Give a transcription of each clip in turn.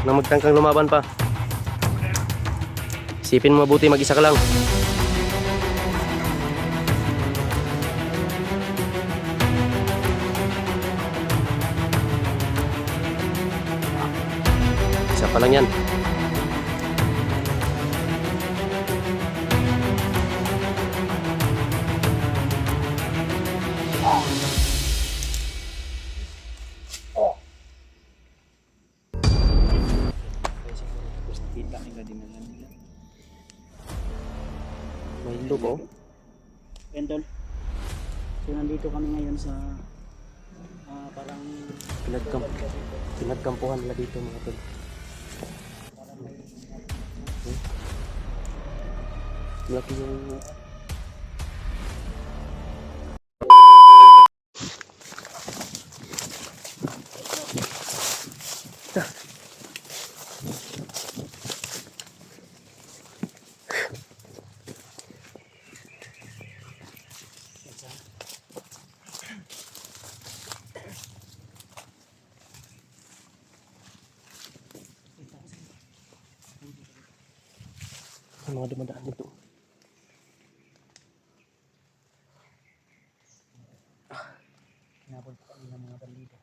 nang magtangkang lumaban pa. Isipin mo mabuti, mag-isa ka lang. Isa pa lang yan. May loop, oh. Pendol. So nandito kami ngayon sa parang Pinagkampuhan nila dito, mga tol. Laki yung... Ang mga dumadaan dito. Hinabol pa kami ng mga bandito.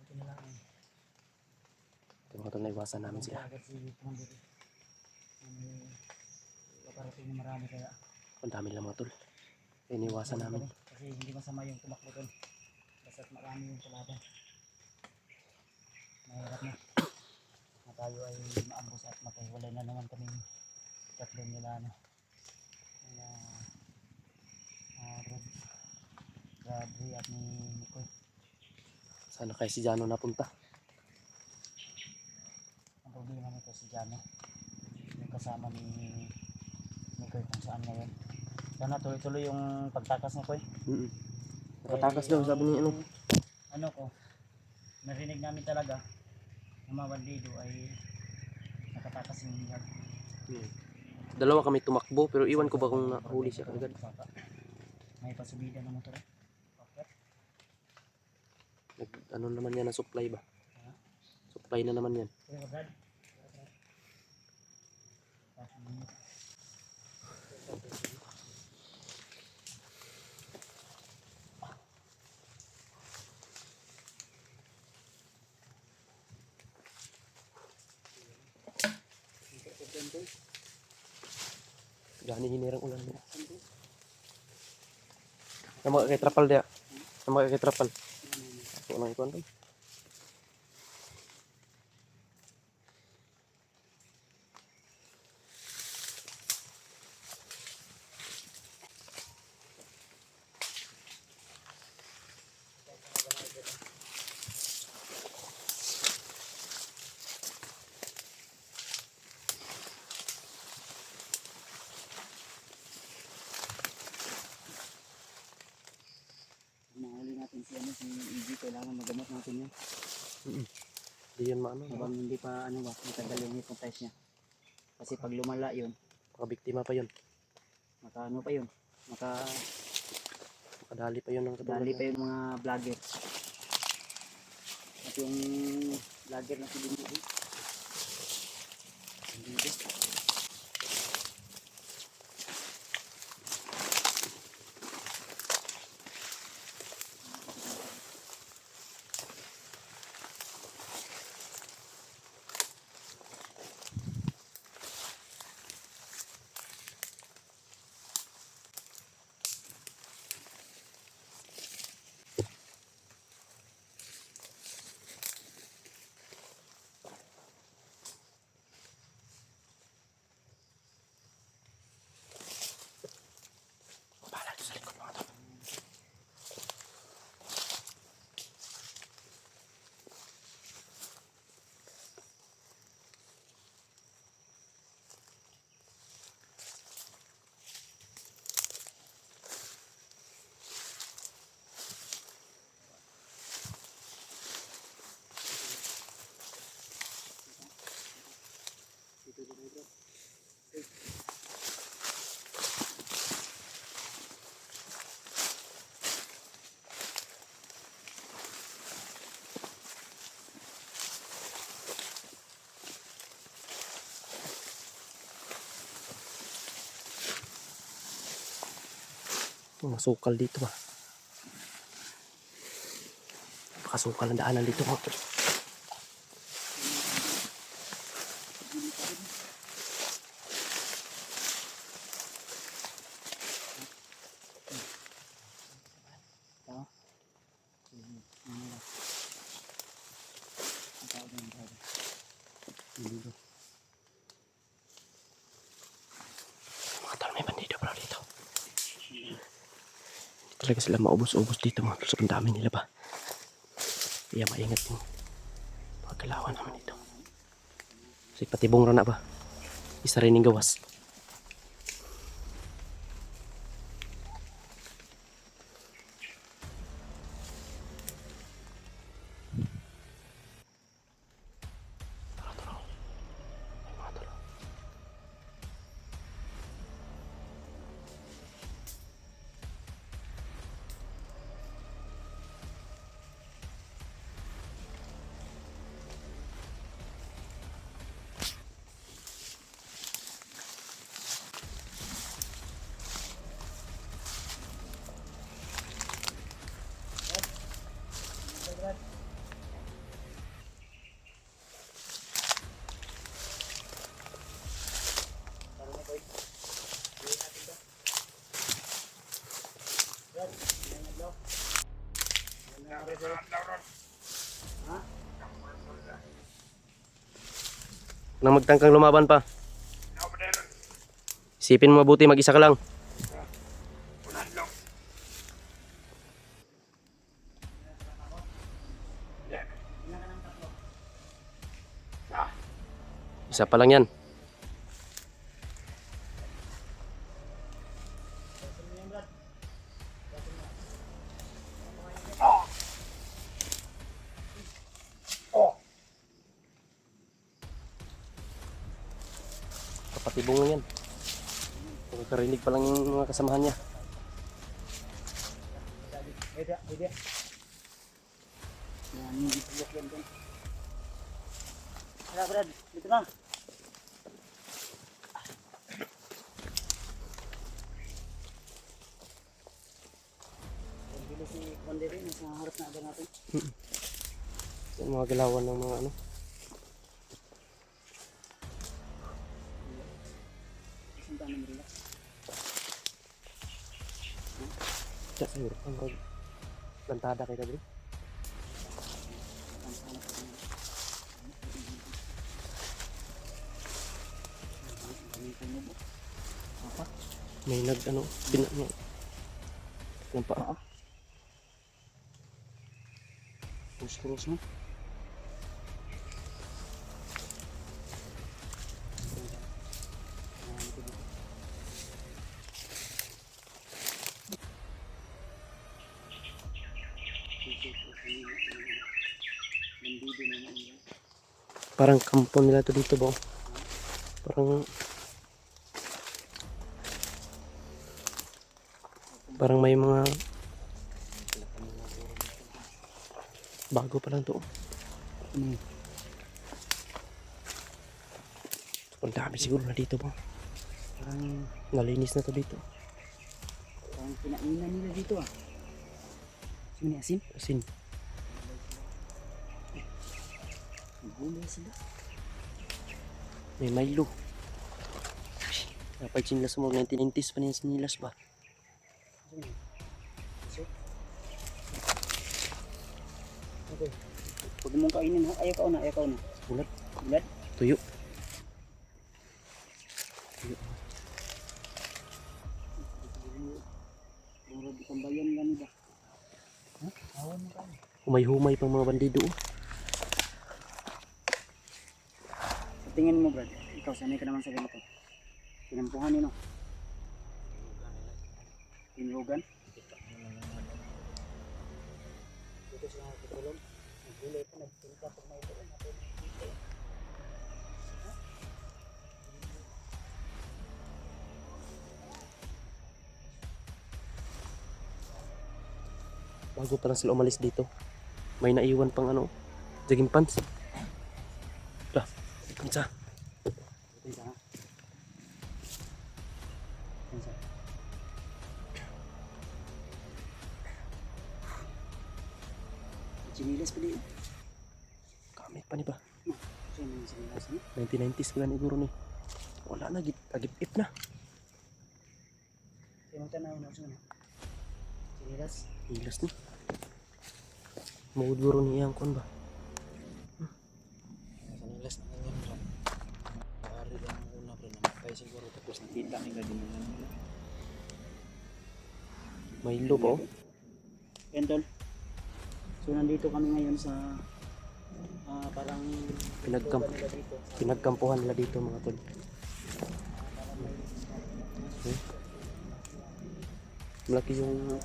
Ito na lang. Ito mga tol, naiwasan namin sila. Agad si Commander. Paparating na marami kaya. Ang dami lang, mga tol. Iniwasan namin. Kasi hindi masama yung tumakbo doon. Basta't marami yung kalaban. Mahirap na. Na tayo ay maambos at makahiwalay na naman kami tatlo nila Bradley at ni Nicoy. Sana kay si Jano napunta. Ang problema nito si Jano, yung kasama ni Nicoy kung saan ngayon. Sana tuloy-tuloy yung pagtakas ni Koy. Nakatakas daw, sabi ni ano. Ano ko, narinig namin talaga na mga bandido ay nakatakas yung hiyag. Dalawa kami tumakbo, pero iwan ko ba kung nahuli siya agad. May pasubida na motor. Ano naman yan, na supply ba? Supply na naman yan. Gani hinirang ulan nila. Nama kay trapal dia. Nama kay trapal. Ako nang ikon. Nahuli natin si EG, kailangan magamot natin yun. Di yan maano. Habang hindi pa matagal yung hypnotize niya. Kasi pag lumala yun, Biktima pa yun. maka pa yun, Makadali pa yun ng katulad. dali pa yung mga vlogger. At yung vlogger na si Binili. Masukal dito ba? Pakasukal ang daanan dito mga tol. Mga tol, may bandido bro dito. Hindi talaga sila maubos-ubos dito mga tol. Sobrang dami nila ba? Kaya maingat yung mga kalawan naman dito. Kasi patibong ro na ba? Isa rin yung gawas. Nang magtangkang lumaban pa. Isipin mo mabuti, mag-isa ka lang. Isa pa lang yan. Kapatibong lang yan. Nakakarinig pa lang yung mga kasamahan niya. Beda. Yan, hindi tulok yan dun. Tara, Brad. Dito na. Pagbilis si Kondere, nasa harap na agad natin. Yung mga galawan ng mga ano. Isang tanong nila. Diyan siguro. Ang lantada kayo tabi. May nag ano, pinano. Yung paa. Terus mo. Parang kampo nila to dito ba? Parang may mga bago pa lang to. Ang dami siguro na dito ba? Parang Nalinis na to dito. kinainan nila dito ah. Sino ni asin? Asin. Gulay sila. May Milo. Dapat sinilas mo. 1990s pa niyan sinilas ba? Okay. Huwag mong kainin ha. Ayaw ka una. Bulat. Bulat? Tuyo. Mura di kambayan gani ba? Ha? Awan mo kayo. Humay-humay pang mga bandido. Sa tingin mo Brad, ikaw sanay ka naman sa ganito. Pinampuhan nino. Tinlugan. Dito sila natutulog. Naggulay pa, nagpunta pag may ito. Bago pa lang sila umalis dito. May naiwan pang ano, jogging pants. Dah, kansa. Ito ha. Kansa. Chinilas pa din. Kamit pa ni ba? Siya yung chinilas ni. 1990s kaya siguro ni. Wala na, agip-ip na. Kaya magtanaw na siya na. Chinilas. Hilas ni. Mauduro niya ang kon ba? Chinilas na ganyan bro. Paari lang ang una bro. Namatay siguro tapos nakita nila din naman nila. May ilo pa oh. Yan tol. So nandito kami ngayon sa parang Pinagkamp- nila dito. Pinagkampuhan nila dito mga tol. Malaki yung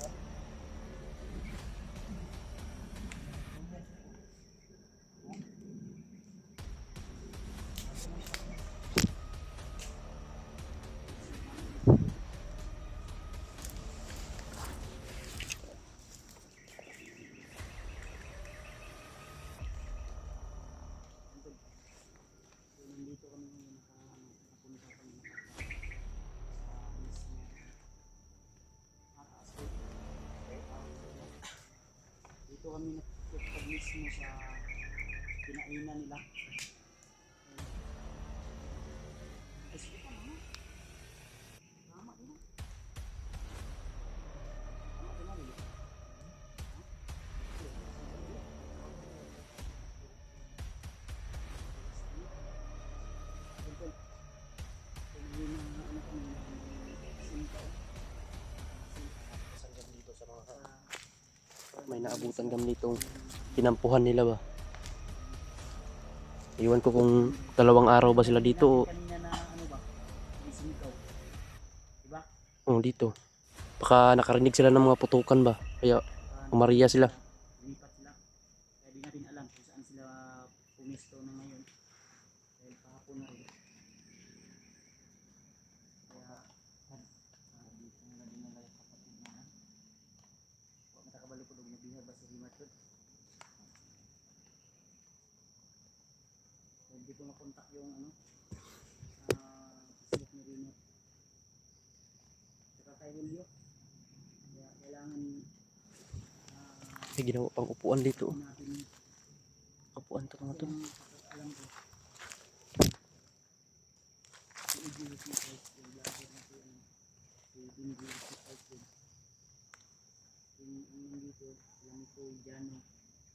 Nandito kami ngayon nakapunta kami dito kami nagpunta mismo sa kinainan nila. Kasi ito naman. Tama din na. Tama din na rin. may naabutan kami ditong kinampuhan nila ba. Iwan ko kung 2 araw ba sila dito o Kanina na ano ba? Isimigaw. Diba? dito. Baka nakarinig sila ng mga putukan ba. Kaya umariya sila. Lumipat sila. Kaya di natin alam kung saan sila pumisto na ngayon. Dahil kahapon na rin. Kaya dito nila dinala yung kapatid na huwag matakabalo po doon nabihag ba si Himatod. Hindi ko makontak yung Facebook ni Rino. Saka kay Julio. Kaya kailangan May ginawa pang upuan dito. natin Upuan to mga to. yung alam ko.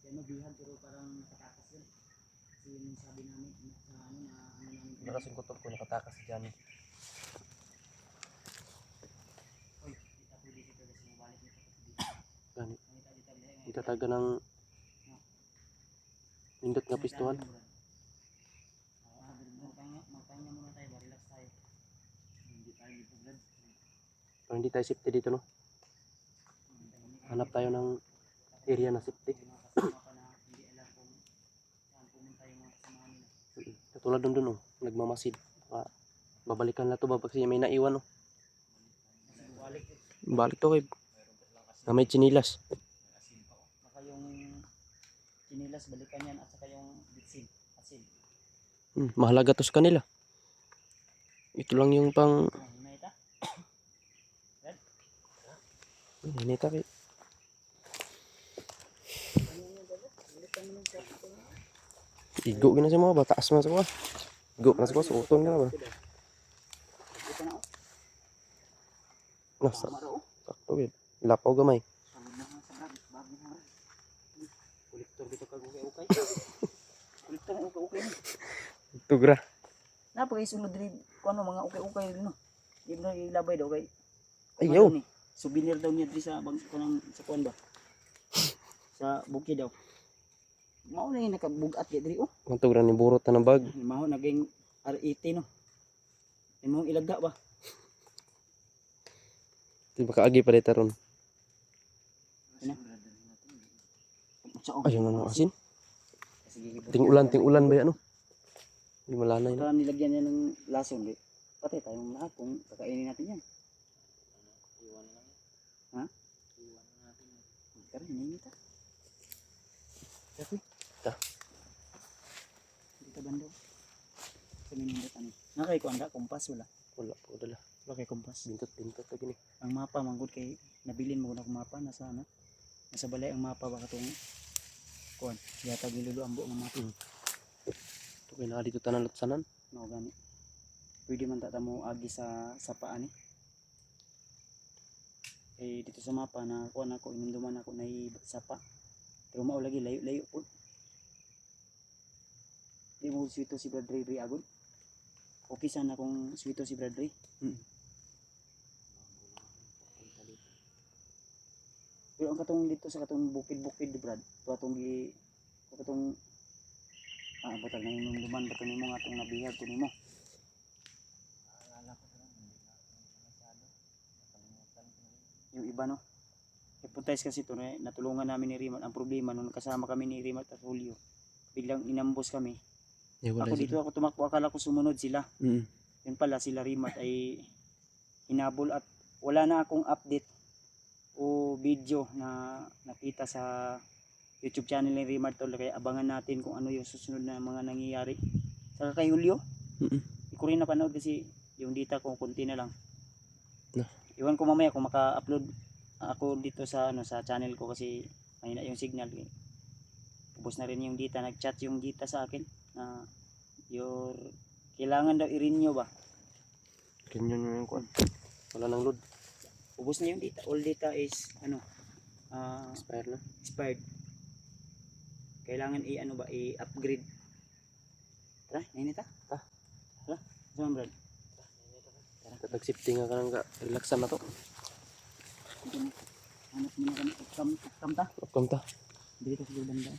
Yung bihag pero parang nakatakas yun. Kasi yung sabi namin sa namin. Nakasing kutob ko nakatakas si Johnny. Oy, kita po dito kasi mabalik nito dito. Gani. Nakita dito ngayon. Itataga ng nindot nga pistuhan. Magpahinga muna tayo, relax tayo. Hindi tayo lipuglad. Pero hindi tayo safety dito no. Hanap tayo ng area na safety. Hindi alam kung saan pumunta yung mga kasamahan nila. Katulad doon oh, nagmamasid. Babalikan na to ba kasi may naiwan oh. Balik to kay. Na may chinilas. Baka yung chinilas balikan yan at saka yung bitsin, asin. Mahalaga to sa kanila. Ito lang yung pang Hinayta? hinita kay. Igo gina sa mga ba? Taas man sa mga. Igo na sa mga. Suotong na ba? Ito na Nasa. Sakto gid. Lapaw gamay. Pagod na nga sa bag na nga. Kolektor dito kag ukay-ukay. Kolektor ng ukay-ukay na. Tugra. Napakaisunod rin kung ano mga ukay-ukay rin no. Hindi na ilabay daw kay. Ayaw. Souvenir daw niya diri sa bag sa kuan ba? Sa bukid daw. Mao na yung nakabugat diri oh. Ang tugra ni burot na ng bag. Mao naging R80 no. Imong ilaga ba? Di ba kaagi pa dito ron? Ayun na ng asin. Ting-ulan ba yan? Hindi malanay na. Baka nilagyan niya ng lason. Patay tayong lahat kung kakainin natin yan. Iwan lang. Ha? Iwan natin. Pero hiningi ta. Kasi? Ta. Hindi ka bando. Sa minindot ano. Nakay ko anda, kompas wala. Wala po dala. Wala kay kompas. Bintot lagi ni. Ang mapa manggod kay nabilin mo na mapa nasa ano? Nasa balay ang mapa baka tungo. kuan yata gilulu ambo nga mati. Ito kaya na dito tanan lutsanan. No gani. Pwede man ta mo agi sa paa ni. Eh dito sa mapa na kuan ako inunduman ako na sapa. Pero mao lagi layo-layo po. Di mo sweeto si Brad Ray agud. Okay sana kung sweeto si Brad Ray. Pero ang katong dito sa katong bukid-bukid Brad, katong butang na yung luman bato nimo nga itong nabihag ko nimo. Yung iba no, hypothesize kasi ito natulungan namin ni Rimat. Ang problema nung kasama kami ni Rimat at Julio, biglang inambos kami. Ako dito ako tumakbo, akala ko sumunod sila. Yun pala sila Rimat ay hinabol at wala na akong update o video na nakita sa YouTube channel ni Rimat Tol, kaya abangan natin kung ano yung susunod na mga nangyayari. Saka kay Julio, hindi ko rin napanood kasi yung data ko konti na lang. No. Iwan ko mamaya kung maka-upload ako dito sa sa channel ko kasi mahina yung signal. Ubos na rin yung data, nag-chat yung data sa akin na your kailangan daw i-renew ba? Ganyan yung kuan. Wala nang load. Ubos na yung data. All data is Expire na. expired. Kailangan i-upgrade. Tara, nainita? Tara, saan Brad? Tatag safety nga kanang relaxan na to. Hanap muna kami ukam ta. Upcom ta. Dito sa banda.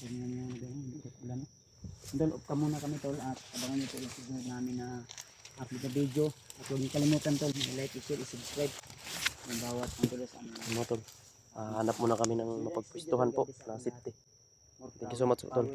Hindi namin yung dito. Dito ulan. Dahil ukam muna kami tol at abangan niyo po yung susunod namin na upload na video. At huwag niyo kalimutan tol, i-like, i-share, i-subscribe. Ang bawat ang tulos ang Mga tol. Hanap muna kami ng mapagpwestuhan po na safety. Thank you so much, tol.